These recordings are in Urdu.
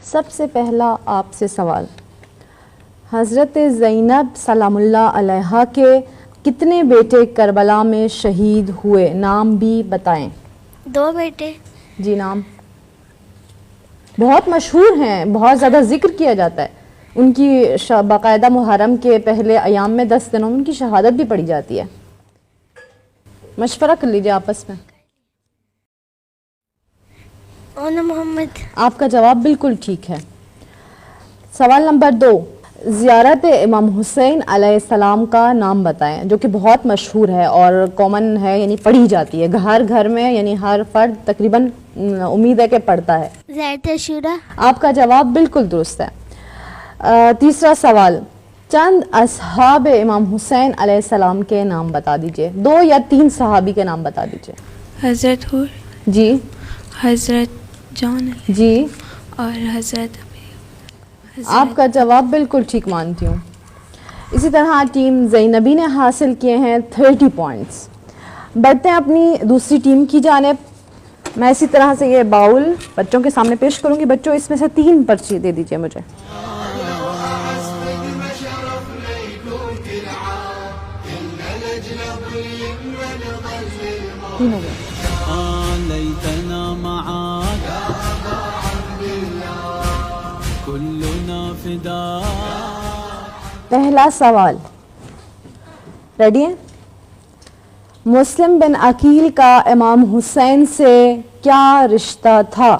سب سے پہلا آپ سے سوال، حضرت زینب سلام اللہ علیہا کے کتنے بیٹے کربلا میں شہید ہوئے؟ نام بھی بتائیں۔ 2 بیٹے۔ جی نام؟ بہت مشہور ہیں، بہت زیادہ ذکر کیا جاتا ہے ان کی، باقاعدہ محرم کے پہلے ایام میں 10 دنوں میں ان کی شہادت بھی پڑھی جاتی ہے۔ مشورہ کر لیجیے آپس میں۔ اونا محمد۔ آپ کا جواب بالکل ٹھیک ہے۔ سوال نمبر 2، زیارت امام حسین علیہ السلام کا نام بتائیں، جو کہ بہت مشہور ہے اور کامن ہے، یعنی پڑھی جاتی ہے ہر گھر میں، یعنی ہر فرد تقریباً امید ہے کہ پڑھتا ہے۔ زیارت عاشورہ۔ آپ کا جواب بالکل درست ہے۔ تیسرا سوال، چند اصحاب امام حسین علیہ السلام کے نام بتا دیجئے، 2 یا 3 صحابی کے نام بتا دیجئے۔ حضرت حور، جی حضرت جان جی، اور حضرت آپ کا جواب بالکل ٹھیک مانتی ہوں۔ اسی طرح ٹیم زینبی نے حاصل کیے ہیں 30 پوائنٹس۔ بڑھتے ہیں اپنی دوسری ٹیم کی جانب۔ میں اسی طرح سے یہ باؤل بچوں کے سامنے پیش کروں گی۔ بچوں اس میں سے 3 پرچی دے دیجئے مجھے۔ تین ہو گئے۔ پہلا سوال، ریڈی ہیں؟ مسلم بن عقیل کا امام حسین سے کیا رشتہ تھا؟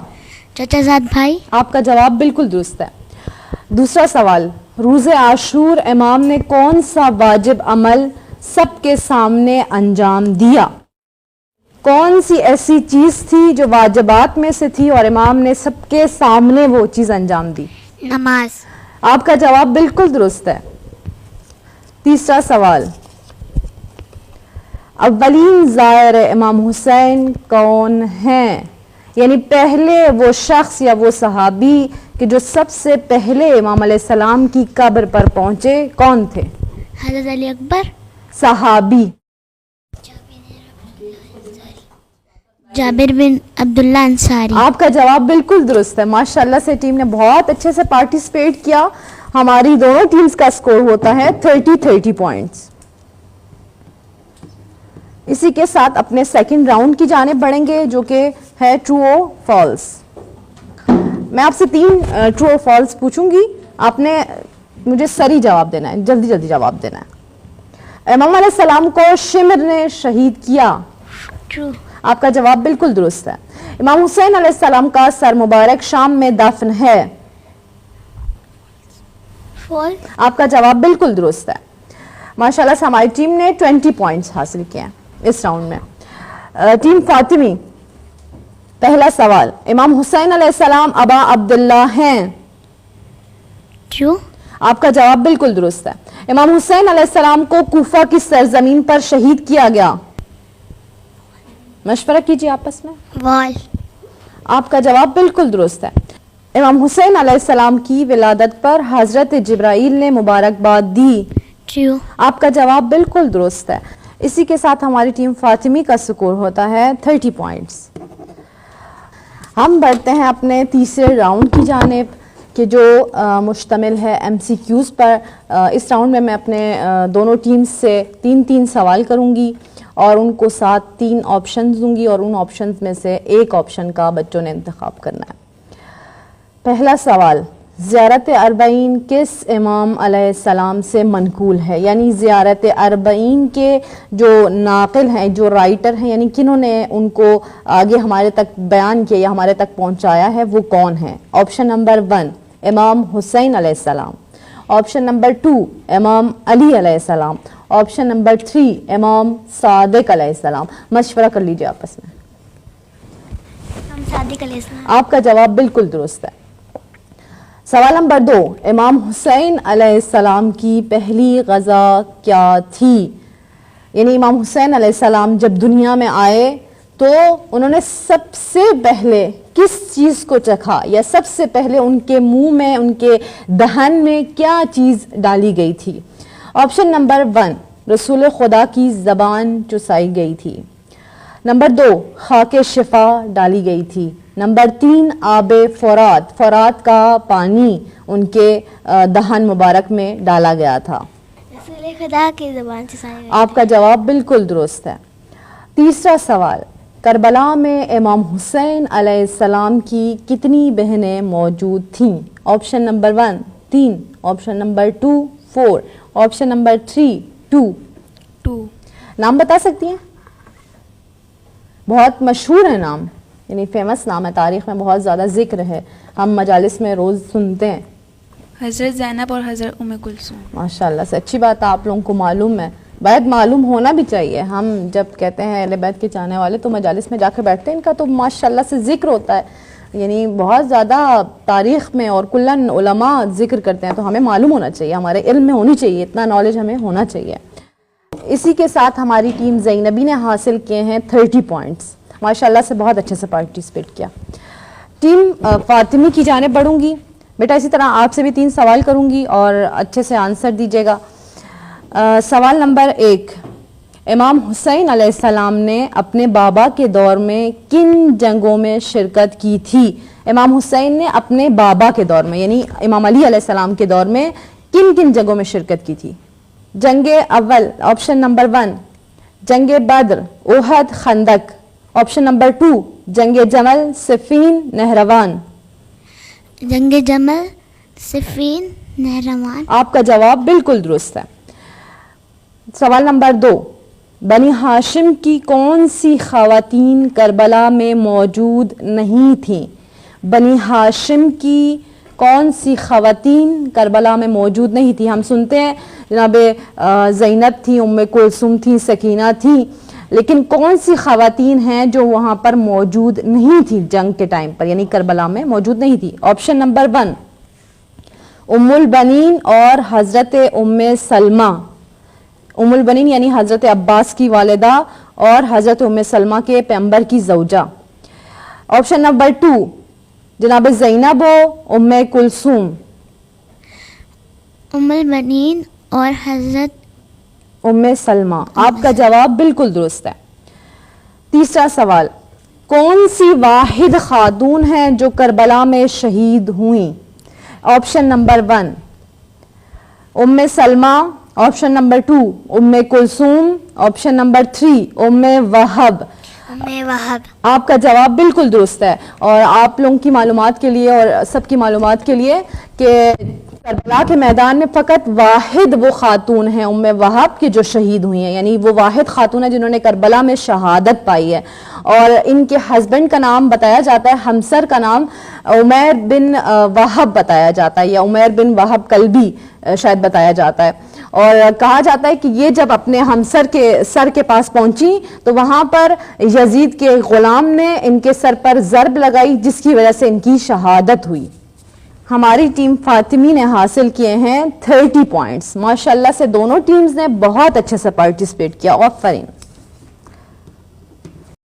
چچا زاد بھائی۔ آپ کا جواب بالکل درست ہے۔ دوسرا سوال، روز عاشور امام نے کون سا واجب عمل سب کے سامنے انجام دیا؟ کون سی ایسی چیز تھی جو واجبات میں سے تھی اور امام نے سب کے سامنے وہ چیز انجام دی؟ نماز۔ آپ کا جواب بالکل درست ہے۔ تیسرا سوال، اولین زائر امام حسین کون ہیں؟ یعنی پہلے وہ شخص یا وہ صحابی کہ جو سب سے پہلے امام علیہ السلام کی قبر پر پہنچے کون تھے؟ حضرت علی اکبر۔ صحابی؟ جابر بن عبداللہ انصاری۔ آپ کا جواب بالکل درست ہے۔ ماشاءاللہ سے ٹیم نے بہت اچھے سے پارٹیسپیٹ کیا۔ ہماری دونوں ٹیمز کا سکور ہوتا ہے 30 پوائنٹس۔ اسی کے ساتھ اپنے سیکنڈ راؤنڈ کی جانب بڑھیں گے، جو کہ ہے ٹرو اور فالس۔ میں آپ سے 3 ٹرو اور فالس پوچھوں گی، آپ نے مجھے سری جواب دینا ہے، جلدی جلدی جواب دینا ہے۔ امام علیہ السلام کو شمر نے شہید کیا؟ ٹرو۔ آپ کا جواب بالکل درست ہے۔ امام حسین علیہ السلام کا سر مبارک شام میں دفن ہے؟ فالس۔ آپ کا جواب بالکل درست ہے۔ ماشاءاللہ سے ہماری ٹیم نے 20 پوائنٹس حاصل کیے ہیں اس راؤنڈ میں۔ ٹیم فاطمی، پہلا سوال، امام حسین علیہ السلام ابا عبداللہ ہیں؟ ٹرو۔ آپ کا جواب بالکل درست ہے۔ امام حسین علیہ السلام کو کوفہ کی سرزمین پر شہید کیا گیا؟ مشورہ کیجیے آپس میں۔ وال۔ آپ کا جواب بالکل درست ہے۔ امام حسین علیہ السلام کی ولادت پر حضرت جبرائیل نے مبارکباد دی؟ ٹرو۔ آپ کا جواب بالکل درست ہے۔ اسی کے ساتھ ہماری ٹیم فاطمی کا سکور ہوتا ہے 30 پوائنٹس۔ ہم بڑھتے ہیں اپنے تیسرے راؤنڈ کی جانب، کہ جو مشتمل ہے MCQs پر۔ اس راؤنڈ میں اپنے دونوں ٹیمز سے 3 سوال کروں گی اور ان کو 3 آپشنز دوں گی، اور ان آپشنز میں سے ایک آپشن کا بچوں نے انتخاب کرنا ہے۔ پہلا سوال، زیارت اربعین کس امام علیہ السلام سے منقول ہے؟ یعنی زیارت اربعین کے جو ناقل ہیں، جو رائٹر ہیں، یعنی کنہوں نے ان کو آگے ہمارے تک بیان کیا یا ہمارے تک پہنچایا ہے، وہ کون ہے؟ آپشن نمبر 1 امام حسین علیہ السلام، آپشن نمبر 2 امام علی علیہ السلام، آپشن نمبر 3 امام صادق علیہ السلام۔ مشورہ کر لیجیے آپس میں۔ امام صادق علیہ السلام۔ آپ کا جواب بالکل درست ہے۔ سوال نمبر 2، امام حسین علیہ السلام کی پہلی غذا کیا تھی؟ یعنی امام حسین علیہ السلام جب دنیا میں آئے تو انہوں نے سب سے پہلے کس چیز کو چکھا، یا سب سے پہلے ان کے منہ میں، ان کے دہن میں کیا چیز ڈالی گئی تھی؟ آپشن نمبر 1 رسول خدا کی زبان چسائی گئی تھی، نمبر 2 خاک شفا ڈالی گئی تھی، نمبر 3 آب فرات، فرات کا پانی ان کے دہن مبارک میں ڈالا گیا تھا. رسول خدا کی زبان سے سائے آپ کا جواب بالکل درست ہے. تیسرا سوال، کربلا میں امام حسین علیہ السلام کی کتنی بہنیں موجود تھیں؟ Option number 1 3، option number 2 4، option number 3 2. 2. نام بتا سکتی ہیں؟ بہت مشہور ہے نام، یعنی فیمس نام ہے، تاریخ میں بہت زیادہ ذکر ہے، ہم مجالس میں روز سنتے ہیں. حضرت زینب اور حضرت ام کلثوم. ماشاءاللہ سے اچھی بات ہے، آپ لوگوں کو معلوم ہے، بیت معلوم ہونا بھی چاہیے. ہم جب کہتے ہیں اہل بیت کے چاہنے والے تو مجالس میں جا کے بیٹھتے ہیں، ان کا تو ماشاءاللہ سے ذکر ہوتا ہے، یعنی بہت زیادہ تاریخ میں اور کلن علماء ذکر کرتے ہیں، تو ہمیں معلوم ہونا چاہیے، ہمارے علم میں ہونی چاہیے، اتنا نالج ہمیں ہونا چاہیے. اسی کے ساتھ ہماری ٹیم زینبی نے حاصل کیے ہیں 30 پوائنٹس، ماشاءاللہ سے بہت اچھے سے پارٹیسپیٹ کیا. ٹیم فاطمی کی جانب بڑھوں گی. بیٹا اسی طرح آپ سے بھی 3 سوال کروں گی اور اچھے سے آنسر دیجیے گا. سوال نمبر 1، امام حسین علیہ السلام نے اپنے بابا کے دور میں کن جنگوں میں شرکت کی تھی؟ امام حسین نے اپنے بابا کے دور میں یعنی امام علی علیہ السلام کے دور میں کن کن جنگوں میں شرکت کی تھی؟ جنگ اول، آپشن نمبر 1 جنگ بدر، احد، خندق. آپشن نمبر 2 جنگ جمل، صفین، نہروان. جنگ جمل، صفین، نہروان. آپ کا جواب بالکل درست ہے. سوال نمبر 2، بنی ہاشم کی کون سی خواتین کربلا میں موجود نہیں تھیں؟ بنی ہاشم کی کون سی خواتین کربلا میں موجود نہیں تھی؟ ہم سنتے ہیں جناب زینب تھی، ام کلثوم تھی، سکینہ تھی، لیکن کون سی خواتین ہیں جو وہاں پر موجود نہیں تھی جنگ کے ٹائم پر، یعنی کربلا میں موجود نہیں تھی؟ آپشن نمبر 1 ام البنین اور حضرت ام سلمہ. ام البنین یعنی حضرت عباس کی والدہ اور حضرت ام سلمہ کے پیغمبر کی زوجہ. آپشن نمبر 2 جناب زینب و ام کلثوم. ام البنین اور حضرت ام سلمہ. آپ کا جواب بالکل درست ہے. تیسرا سوال، کون سی واحد خاتون ہیں جو کربلا میں شہید ہوئیں؟ آپشن نمبر 1 ام سلمہ، آپشن نمبر 2 ام کلثوم، آپشن نمبر 3 ام وہب. ام وہب. آپ کا جواب بالکل درست ہے. اور آپ لوگوں کی معلومات کے لیے اور سب کی معلومات کے لیے کہ کربلا کے میدان میں فقط واحد وہ خاتون ہیں ام وہب کی جو شہید ہوئی ہیں، یعنی وہ واحد خاتون ہیں جنہوں نے کربلا میں شہادت پائی ہے. اور ان کے ہسبینڈ کا نام بتایا جاتا ہے، ہمسر کا نام عمیر بن وہب بتایا جاتا ہے، یا عمیر بن وہب کلبی شاید بتایا جاتا ہے. اور کہا جاتا ہے کہ یہ جب اپنے ہمسر کے سر کے پاس پہنچی تو وہاں پر یزید کے غلام نے ان کے سر پر ضرب لگائی، جس کی وجہ سے ان کی شہادت ہوئی. ہماری ٹیم فاطمی نے حاصل کیے ہیں 30 پوائنٹس. ماشاءاللہ سے دونوں ٹیمز نے بہت اچھے سے پارٹیسپیٹ کیا. آفرین.